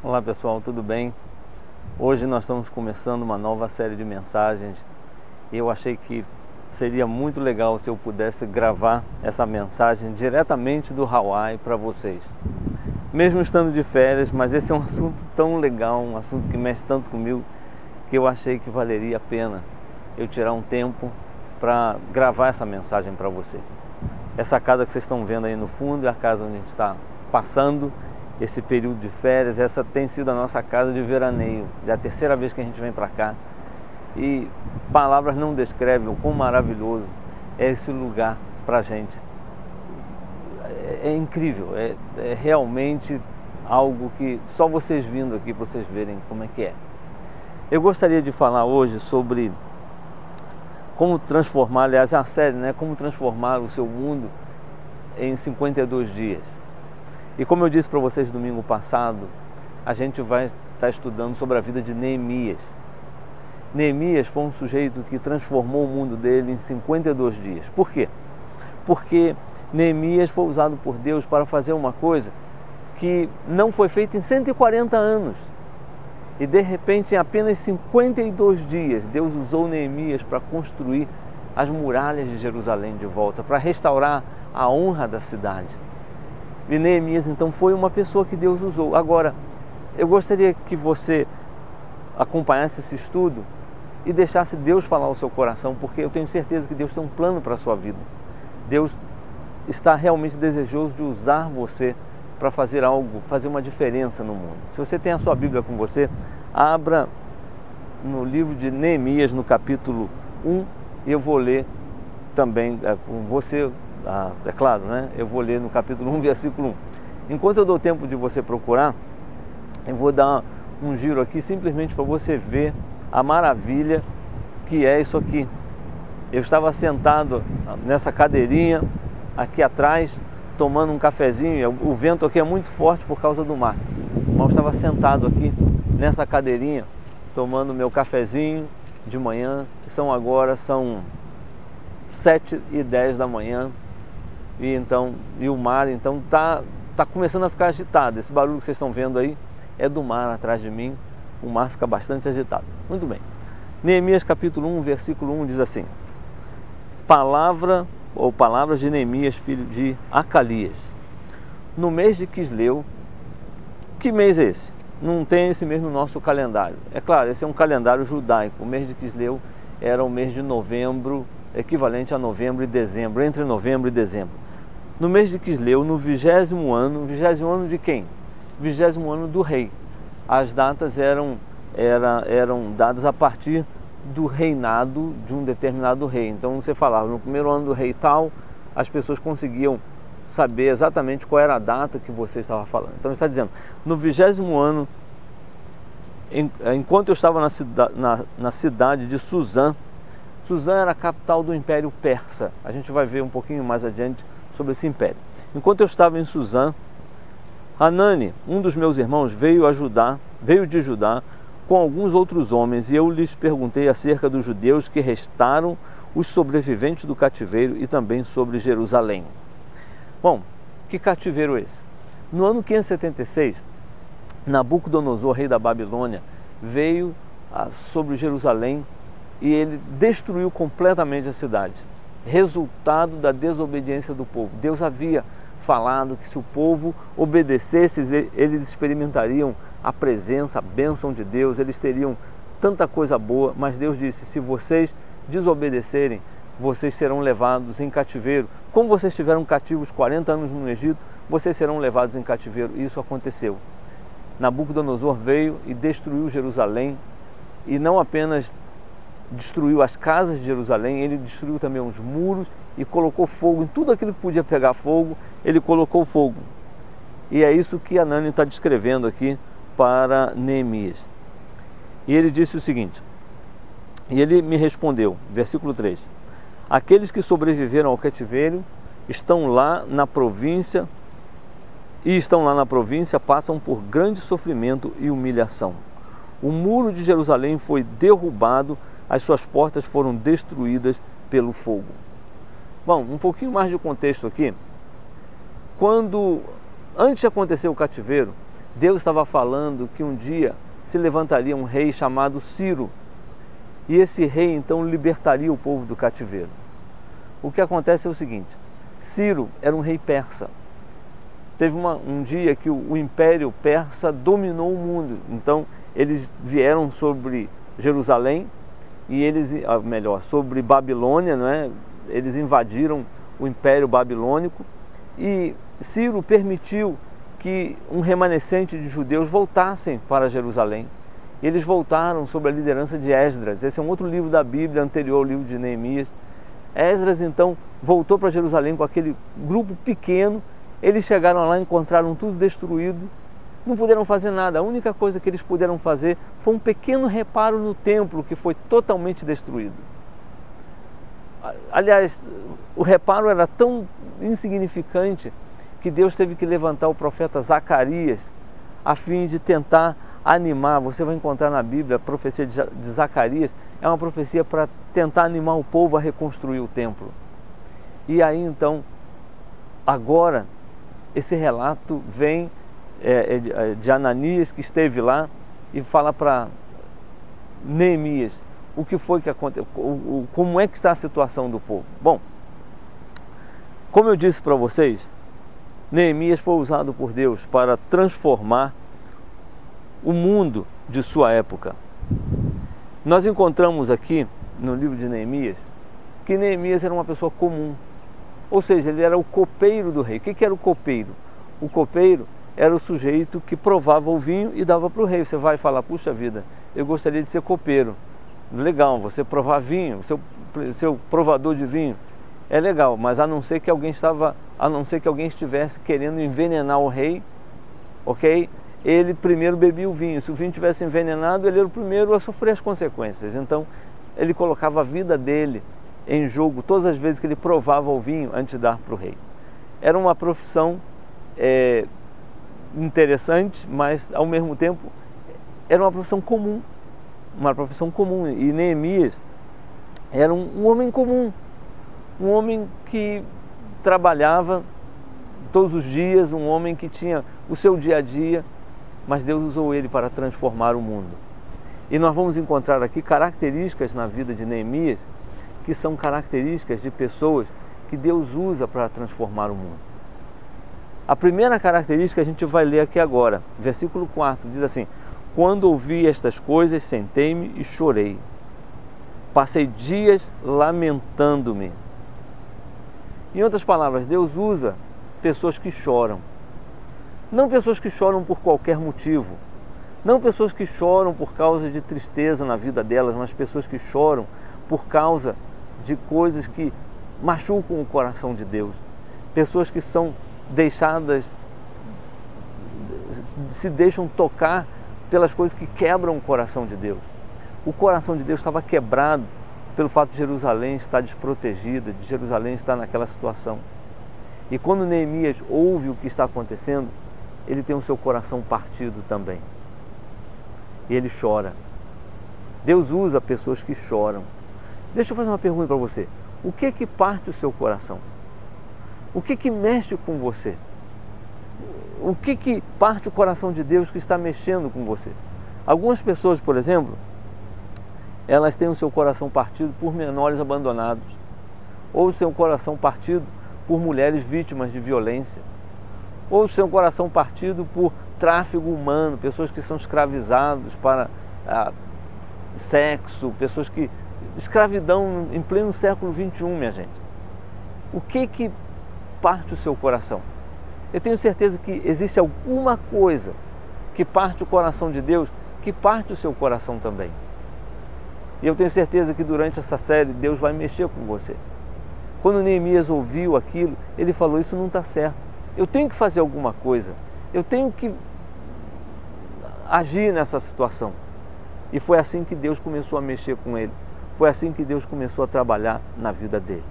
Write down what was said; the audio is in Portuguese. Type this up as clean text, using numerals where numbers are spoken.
Olá pessoal, tudo bem? Hoje nós estamos começando uma nova série de mensagens e eu achei que seria muito legal se eu pudesse gravar essa mensagem diretamente do Hawaii para vocês. Mesmo estando de férias, mas esse é um assunto tão legal, um assunto que mexe tanto comigo, que eu achei que valeria a pena eu tirar um tempo para gravar essa mensagem para vocês. Essa casa que vocês estão vendo aí no fundo é a casa onde a gente está passando esse período de férias. Essa tem sido a nossa casa de veraneio, é a terceira vez que a gente vem para cá e palavras não descrevem o quão maravilhoso é esse lugar para a gente. É incrível, é realmente algo que só vocês vindo aqui para vocês verem como é que é. Eu gostaria de falar hoje sobre como transformar, aliás, é a série, né? Como transformar o seu mundo em 52 dias. E como eu disse para vocês domingo passado, a gente vai estar estudando sobre a vida de Neemias. Neemias foi um sujeito que transformou o mundo dele em 52 dias. Por quê? Porque Neemias foi usado por Deus para fazer uma coisa que não foi feita em 140 anos. E de repente, em apenas 52 dias, Deus usou Neemias para construir as muralhas de Jerusalém de volta, para restaurar a honra da cidade. E Neemias, então, foi uma pessoa que Deus usou. Agora, eu gostaria que você acompanhasse esse estudo e deixasse Deus falar ao seu coração, porque eu tenho certeza que Deus tem um plano para a sua vida. Deus está realmente desejoso de usar você para fazer algo, fazer uma diferença no mundo. Se você tem a sua Bíblia com você, abra no livro de Neemias, no capítulo 1, e eu vou ler também com você. É claro, né? Eu vou ler no capítulo 1, versículo 1. Enquanto eu dou tempo de você procurar, eu vou dar um giro aqui simplesmente para você ver a maravilha que é isso aqui. Eu estava sentado nessa cadeirinha aqui atrás, tomando um cafezinho. O vento aqui é muito forte por causa do mar. Mas eu estava sentado aqui nessa cadeirinha, tomando meu cafezinho de manhã. São 7h10 da manhã. E o mar então tá começando a ficar agitado. Esse barulho que vocês estão vendo aí é do mar atrás de mim. O mar fica bastante agitado. Muito bem. Neemias capítulo 1, versículo 1 diz assim: Palavras de Neemias, filho de Acalias. No mês de Quisleu. Que mês é esse? Não tem esse mês no nosso calendário. É claro, esse é um calendário judaico. O mês de Quisleu era o mês de novembro, equivalente a novembro e dezembro, entre novembro e dezembro. No mês de Quisleu, no 20º ano de quem? 20º ano do rei. As datas eram dadas a partir do reinado de um determinado rei. Então você falava, no primeiro ano do rei tal, as pessoas conseguiam saber exatamente qual era a data que você estava falando. Então ele está dizendo, no 20º ano, enquanto eu estava na cidade de Suzã. Suzã era a capital do Império Persa. A gente vai ver um pouquinho mais adiante sobre esse império. Enquanto eu estava em Suzã, Hanani, um dos meus irmãos, veio de Judá com alguns outros homens, e eu lhes perguntei acerca dos judeus que restaram, os sobreviventes do cativeiro, e também sobre Jerusalém. Bom, que cativeiro é esse? No ano 576, Nabucodonosor, rei da Babilônia, veio sobre Jerusalém e ele destruiu completamente a cidade. Resultado da desobediência do povo. Deus havia falado que se o povo obedecesse, eles experimentariam a presença, a bênção de Deus, eles teriam tanta coisa boa, mas Deus disse, se vocês desobedecerem, vocês serão levados em cativeiro. Como vocês estiveram cativos 40 anos no Egito, vocês serão levados em cativeiro. E isso aconteceu. Nabucodonosor veio e destruiu Jerusalém, e não apenas destruiu as casas de Jerusalém, ele destruiu também os muros e colocou fogo em tudo aquilo que podia pegar fogo, ele colocou fogo. E é isso que Hanani está descrevendo aqui para Neemias. E ele disse o seguinte, e ele me respondeu, versículo 3, aqueles que sobreviveram ao cativeiro estão lá na província, passam por grande sofrimento e humilhação. O muro de Jerusalém foi derrubado, as suas portas foram destruídas pelo fogo. Bom, um pouquinho mais de contexto aqui. Quando antes de acontecer o cativeiro, Deus estava falando que um dia se levantaria um rei chamado Ciro. E esse rei então libertaria o povo do cativeiro. O que acontece é o seguinte: Ciro era um rei persa. Teve um dia que o Império Persa dominou o mundo. Então eles vieram sobre Jerusalém e sobre Babilônia, não é? Eles invadiram o Império Babilônico e Ciro permitiu que um remanescente de judeus voltassem para Jerusalém. Eles voltaram sob a liderança de Esdras. Esse é um outro livro da Bíblia, anterior ao livro de Neemias. Esdras, então, voltou para Jerusalém com aquele grupo pequeno. Eles chegaram lá, encontraram tudo destruído, não puderam fazer nada. A única coisa que eles puderam fazer foi um pequeno reparo no templo, que foi totalmente destruído. Aliás, o reparo era tão insignificante que Deus teve que levantar o profeta Zacarias a fim de tentar animar. Você vai encontrar na Bíblia a profecia de Zacarias, é uma profecia para tentar animar o povo a reconstruir o templo. E aí então, agora, esse relato vem de Ananias, que esteve lá, e fala para Neemias o que foi que aconteceu, como é que está a situação do povo. Bom, como eu disse para vocês, Neemias foi usado por Deus para transformar o mundo de sua época. Nós encontramos aqui no livro de Neemias que Neemias era uma pessoa comum, ou seja, ele era o copeiro do rei. O que era o copeiro? O copeiro era o sujeito que provava o vinho e dava para o rei. Você vai falar: puxa vida, eu gostaria de ser copeiro. Legal, você provar vinho, seu provador de vinho é legal, mas a não ser que alguém estivesse querendo envenenar o rei, ok? Ele primeiro bebia o vinho. Se o vinho tivesse envenenado, ele era o primeiro a sofrer as consequências. Então, ele colocava a vida dele em jogo todas as vezes que ele provava o vinho antes de dar para o rei. Era uma profissão interessante, mas ao mesmo tempo era uma profissão comum. Uma profissão comum. E Neemias era um homem comum, um homem que trabalhava todos os dias, um homem que tinha o seu dia a dia, mas Deus usou ele para transformar o mundo. E nós vamos encontrar aqui características na vida de Neemias que são características de pessoas que Deus usa para transformar o mundo. A primeira característica a gente vai ler aqui agora, versículo 4, diz assim: quando ouvi estas coisas, sentei-me e chorei. Passei dias lamentando-me. Em outras palavras, Deus usa pessoas que choram. Não pessoas que choram por qualquer motivo. Não pessoas que choram por causa de tristeza na vida delas, mas pessoas que choram por causa de coisas que machucam o coração de Deus. Pessoas que são se deixam tocar pelas coisas que quebram o coração de Deus. O coração de Deus estava quebrado pelo fato de Jerusalém estar desprotegida, de Jerusalém estar naquela situação. E quando Neemias ouve o que está acontecendo, ele tem o seu coração partido também. E ele chora. Deus usa pessoas que choram. Deixa eu fazer uma pergunta para você. O que é que parte o seu coração? O que é que mexe com você? O que é que parte o coração de Deus que está mexendo com você? Algumas pessoas, por exemplo, elas têm o seu coração partido por menores abandonados, ou o seu coração partido por mulheres vítimas de violência, ou o seu coração partido por tráfico humano, pessoas que são escravizados para sexo, pessoas que... escravidão em pleno século XXI, minha gente. O que parte o seu coração? Eu tenho certeza que existe alguma coisa que parte o coração de Deus, que parte o seu coração também. E eu tenho certeza que durante essa série Deus vai mexer com você. Quando Neemias ouviu aquilo, ele falou: isso não está certo. Eu tenho que fazer alguma coisa. Eu tenho que agir nessa situação. E foi assim que Deus começou a mexer com ele. Foi assim que Deus começou a trabalhar na vida dele.